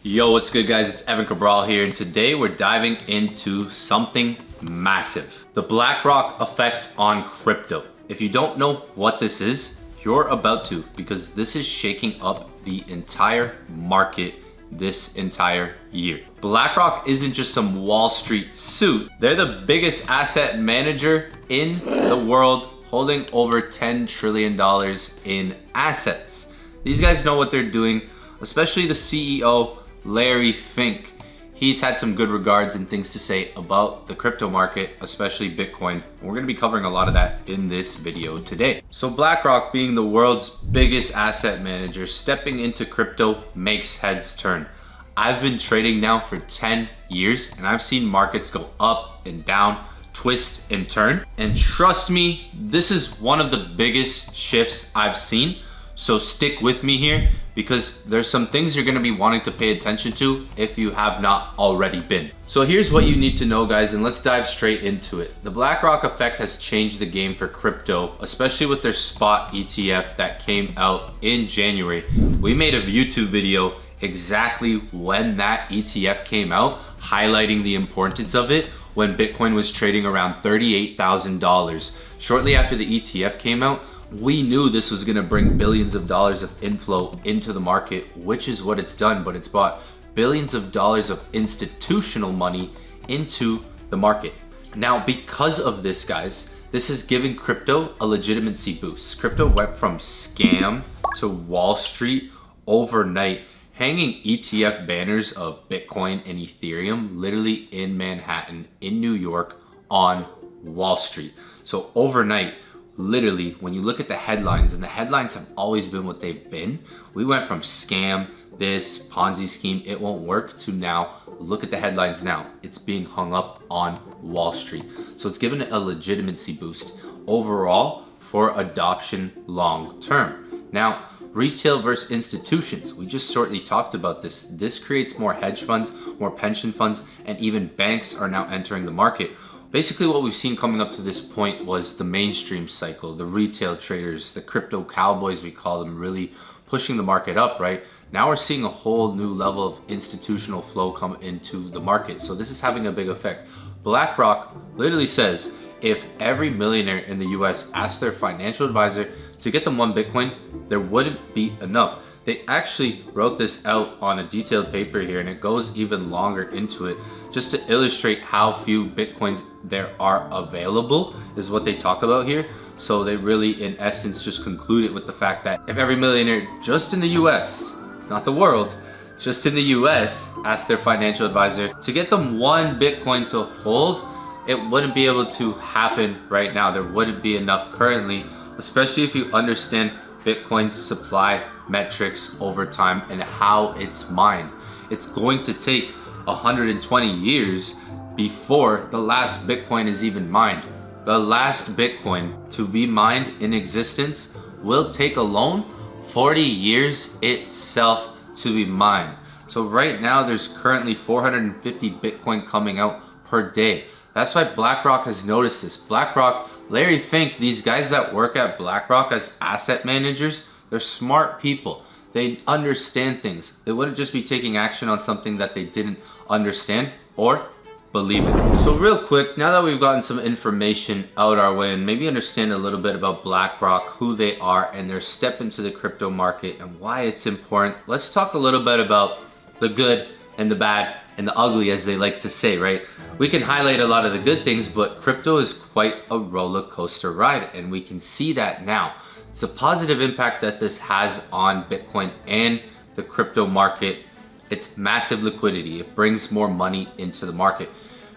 Yo, what's good guys? It's Evan Cabral here, and today we're diving into something massive. The BlackRock effect on crypto. If you don't know what this is, you're about to, because this is shaking up the entire market this entire year. BlackRock isn't just some Wall Street suit. They're the biggest asset manager in the world, holding over $10 trillion in assets. These guys know what they're doing, especially the CEO, Larry Fink. He's had some good regards and things to say about the crypto market, especially Bitcoin. We're gonna be covering a lot of that in this video today. So BlackRock, being the world's biggest asset manager, stepping into crypto makes heads turn. I've been trading now for 10 years and I've seen markets go up and down, twist and turn. And trust me, this is one of the biggest shifts I've seen. So stick with me here, because there's some things you're gonna be wanting to pay attention to if you have not already been. So here's what you need to know, guys, and let's dive straight into it. The BlackRock effect has changed the game for crypto, especially with their spot ETF that came out in January. We made a YouTube video exactly when that ETF came out, highlighting the importance of it when Bitcoin was trading around $38,000. Shortly after the ETF came out, we knew this was gonna bring billions of dollars of inflow into the market, which is what it's done, but it's brought billions of dollars of institutional money into the market. Now, because of this, guys, this is giving crypto a legitimacy boost. Crypto went from scam to Wall Street overnight, hanging ETF banners of Bitcoin and Ethereum literally in Manhattan, in New York, on Wall Street. So overnight, literally, when you look at the headlines, and the headlines have always been what they've been, we went from scam, this Ponzi scheme, it won't work, to now, look at the headlines now. It's being hung up on Wall Street. So it's given it a legitimacy boost overall for adoption long term. Now, retail versus institutions, we just shortly talked about this. This creates more hedge funds, more pension funds, and even banks are now entering the market. Basically, what we've seen coming up to this point was the mainstream cycle, the retail traders, the crypto cowboys, we call them, really pushing the market up, right? Now we're seeing a whole new level of institutional flow come into the market. So this is having a big effect. BlackRock literally says, if every millionaire in the US asked their financial advisor to get them one Bitcoin, there wouldn't be enough. They actually wrote this out on a detailed paper here, and it goes even longer into it, just to illustrate how few Bitcoins there are available, is what they talk about here. So they really, in essence, just conclude it with the fact that if every millionaire just in the US, not the world, just in the US, asked their financial advisor to get them one Bitcoin to hold, it wouldn't be able to happen right now. There wouldn't be enough currently, especially if you understand Bitcoin's supply metrics over time and how it's mined. It's going to take 120 years before the last Bitcoin is even mined. The last Bitcoin to be mined in existence will take alone 40 years itself to be mined. So right now there's currently 450 Bitcoin coming out per day. That's why BlackRock has noticed this. BlackRock, Larry Fink, these guys that work at BlackRock as asset managers, they're smart people. They understand things. They wouldn't just be taking action on something that they didn't understand or believe in. So real quick, now that we've gotten some information out our way and maybe understand a little bit about BlackRock, who they are and their step into the crypto market and why it's important, let's talk a little bit about the good and the bad and the ugly, as they like to say, right? We can highlight a lot of the good things, but crypto is quite a roller coaster ride, and we can see that now. It's a positive impact that this has on Bitcoin and the crypto market. It's massive liquidity. It brings more money into the market.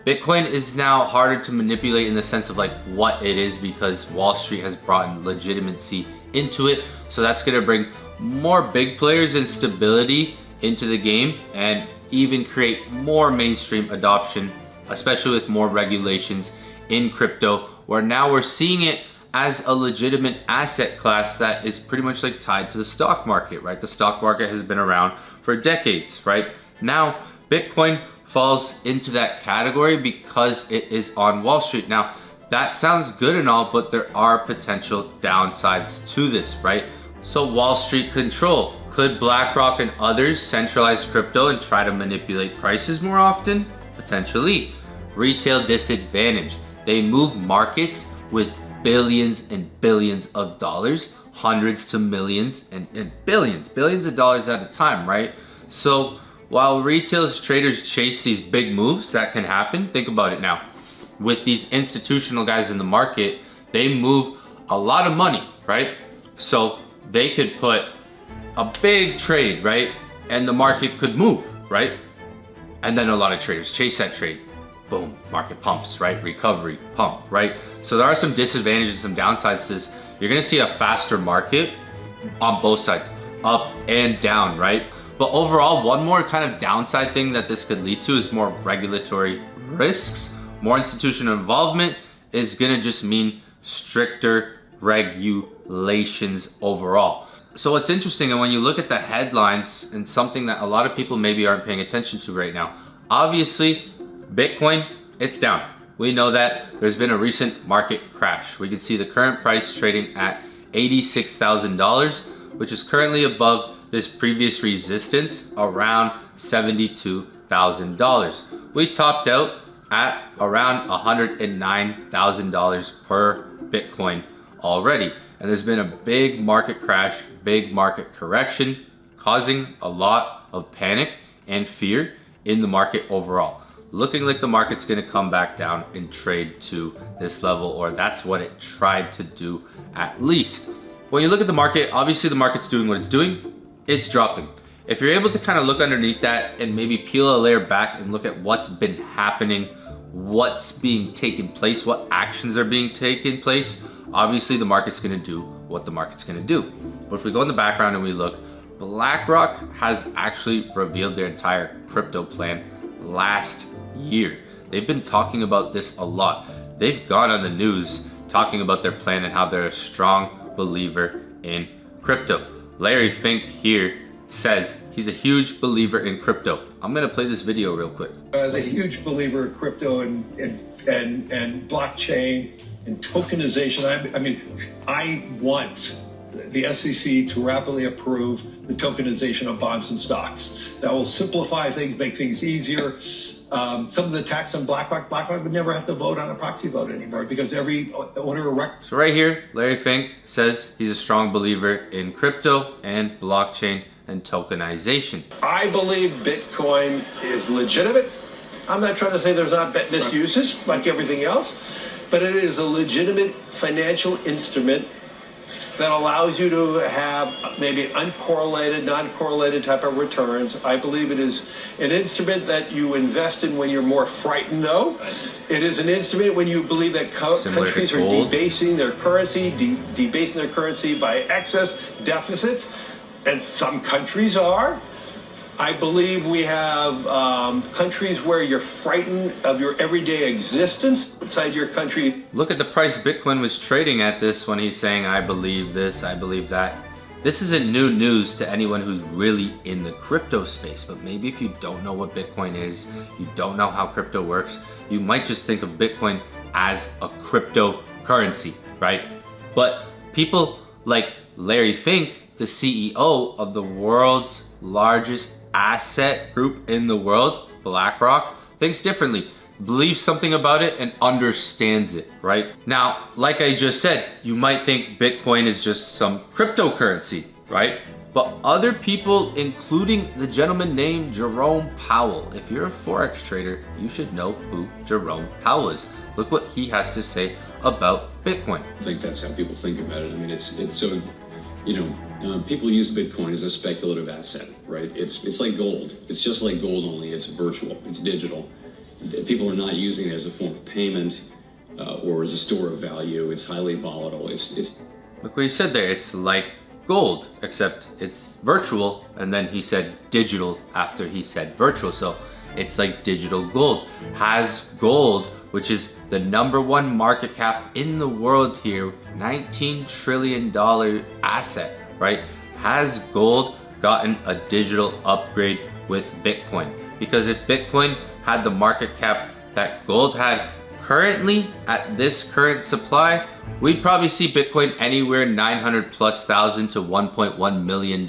Bitcoin is now harder to manipulate in the sense of like what it is, because Wall Street has brought in legitimacy into it. So that's gonna bring more big players and stability into the game, and even create more mainstream adoption, especially with more regulations in crypto, where now we're seeing it as a legitimate asset class that is pretty much like tied to the stock market, right? The stock market has been around for decades, right? Now, Bitcoin falls into that category because it is on Wall Street. Now, that sounds good and all, but there are potential downsides to this, right? So Wall Street control. Could BlackRock and others centralize crypto and try to manipulate prices more often? Potentially. Retail disadvantage. They move markets with billions and billions of dollars, hundreds to millions and billions of dollars at a time, right? So while retail traders chase these big moves that can happen, think about it now. With these institutional guys in the market, they move a lot of money, right? So they could put a big trade, right? And the market could move, right? And then a lot of traders chase that trade. Boom, market pumps, right? Recovery, pump, right? So there are some disadvantages, some downsides to this. You're gonna see a faster market on both sides, up and down, right? But overall, one more kind of downside thing that this could lead to is more regulatory risks. More institutional involvement is gonna just mean stricter regulations overall. So what's interesting, and when you look at the headlines, and something that a lot of people maybe aren't paying attention to right now, obviously Bitcoin, it's down. We know that there's been a recent market crash. We can see the current price trading at $86,000, which is currently above this previous resistance around $72,000. We topped out at around $109,000 per Bitcoin already. And there's been a big market crash, big market correction, causing a lot of panic and fear in the market overall. Looking like the market's gonna come back down and trade to this level, or that's what it tried to do at least. When you look at the market, obviously the market's doing what it's doing, it's dropping. If you're able to kind of look underneath that and maybe peel a layer back and look at what's been happening, what's being taken place, what actions are being taken place, obviously the market's gonna do what the market's gonna do. But if we go in the background and we look, BlackRock has actually revealed their entire crypto plan last year. They've been talking about this a lot. They've gone on the news talking about their plan and how they're a strong believer in crypto. Larry Fink here says he's a huge believer in crypto. I'm gonna play this video real quick. As a huge believer in crypto and blockchain and tokenization, I want the SEC to rapidly approve the tokenization of bonds and stocks. That will simplify things, make things easier. Some of the tax on BlackRock would never have to vote on a proxy vote anymore because every owner of record. So right here, Larry Fink says he's a strong believer in crypto and blockchain and tokenization. I believe Bitcoin is legitimate. I'm not trying to say there's not misuses like everything else, but it is a legitimate financial instrument that allows you to have maybe uncorrelated, non-correlated type of returns. I believe it is an instrument that you invest in when you're more frightened, though. It is an instrument when you believe that countries are debasing their currency, by excess deficits, and some countries are. I believe we have countries where you're frightened of your everyday existence inside your country. Look at the price Bitcoin was trading at this when he's saying, I believe this, I believe that. This isn't new news to anyone who's really in the crypto space, but maybe if you don't know what Bitcoin is, you don't know how crypto works, you might just think of Bitcoin as a cryptocurrency, right? But people like Larry Fink, the CEO of the world's largest asset group in the world, BlackRock, thinks differently, believes something about it, and understands it, right? Now, like I just said, you might think Bitcoin is just some cryptocurrency, right? But other people, including the gentleman named Jerome Powell, if you're a Forex trader, you should know who Jerome Powell is. Look what he has to say about Bitcoin. I think that's how people think about it. I mean, it's so, people use Bitcoin as a speculative asset, right? It's like gold. It's just like gold, only it's virtual, it's digital. People are not using it as a form of payment or as a store of value. It's highly volatile. Look what he said there. It's like gold, except it's virtual, and then he said digital after he said virtual. So it's like digital gold. Has gold, which is the #1 market cap in the world here, $19 trillion asset, right? Has gold gotten a digital upgrade with Bitcoin? Because if Bitcoin had the market cap that gold had, currently at this current supply, we'd probably see Bitcoin anywhere 900 plus thousand to $1.1 million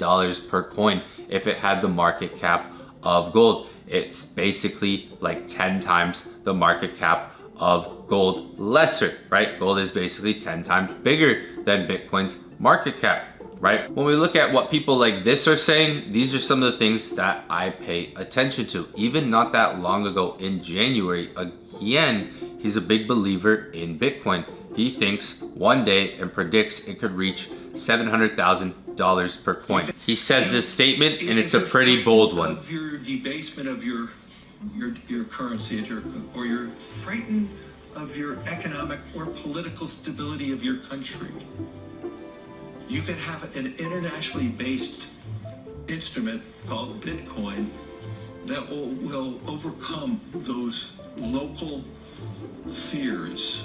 per coin if it had the market cap of gold. It's basically like 10 times the market cap of gold lesser, right? Gold is basically 10 times bigger than Bitcoin's market cap, right? When we look at what people like this are saying, these are some of the things that I pay attention to. Even not that long ago in January, again, he's a big believer in Bitcoin. He thinks one day and predicts it could reach $700,000 per coin. He says this statement, and it's a pretty bold one. Of your debasement of your currency, or you're frightened of your economic or political stability of your country, you could have an internationally based instrument called Bitcoin that will overcome those local fears.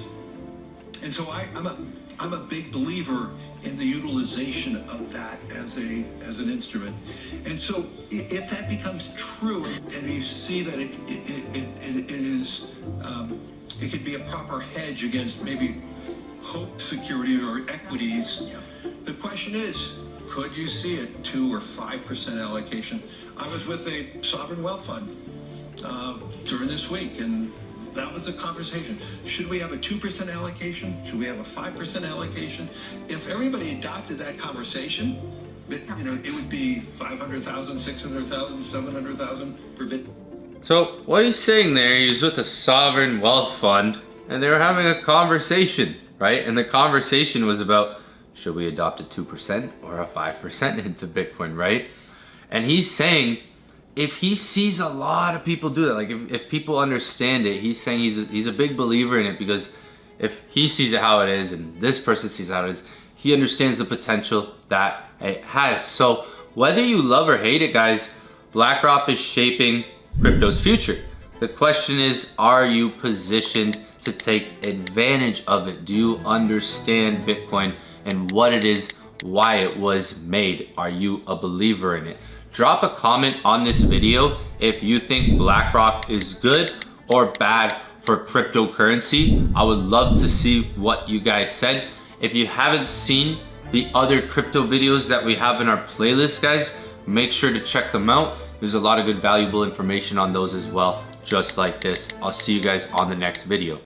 And so I'm a big believer in the utilization of that as an instrument. And so if that becomes true, and you see that it could be a proper hedge against maybe hope security or equities, the question is, could you see a 2 or 5% allocation? I was with a sovereign wealth fund during this week, and that was the conversation. Should we have a 2% allocation? Should we have a 5% allocation? If everybody adopted that conversation, it would be 500,000, 600,000, 700,000 per bit. So what he's saying there, he's with a sovereign wealth fund, and they were having a conversation, right? And the conversation was about, should we adopt a 2% or a 5% into Bitcoin, right? And he's saying, if he sees a lot of people do that, like if people understand it, he's saying he's a big believer in it, because if he sees it how it is and this person sees how it is, he understands the potential that it has. So whether you love or hate it, guys, BlackRock is shaping crypto's future. The question is, are you positioned to take advantage of it? Do you understand Bitcoin and what it is, why it was made? Are you a believer in it? Drop a comment on this video if you think BlackRock is good or bad for cryptocurrency. I would love to see what you guys said. If you haven't seen the other crypto videos that we have in our playlist, guys, make sure to check them out. There's a lot of good valuable information on those as well, just like this. I'll see you guys on the next video.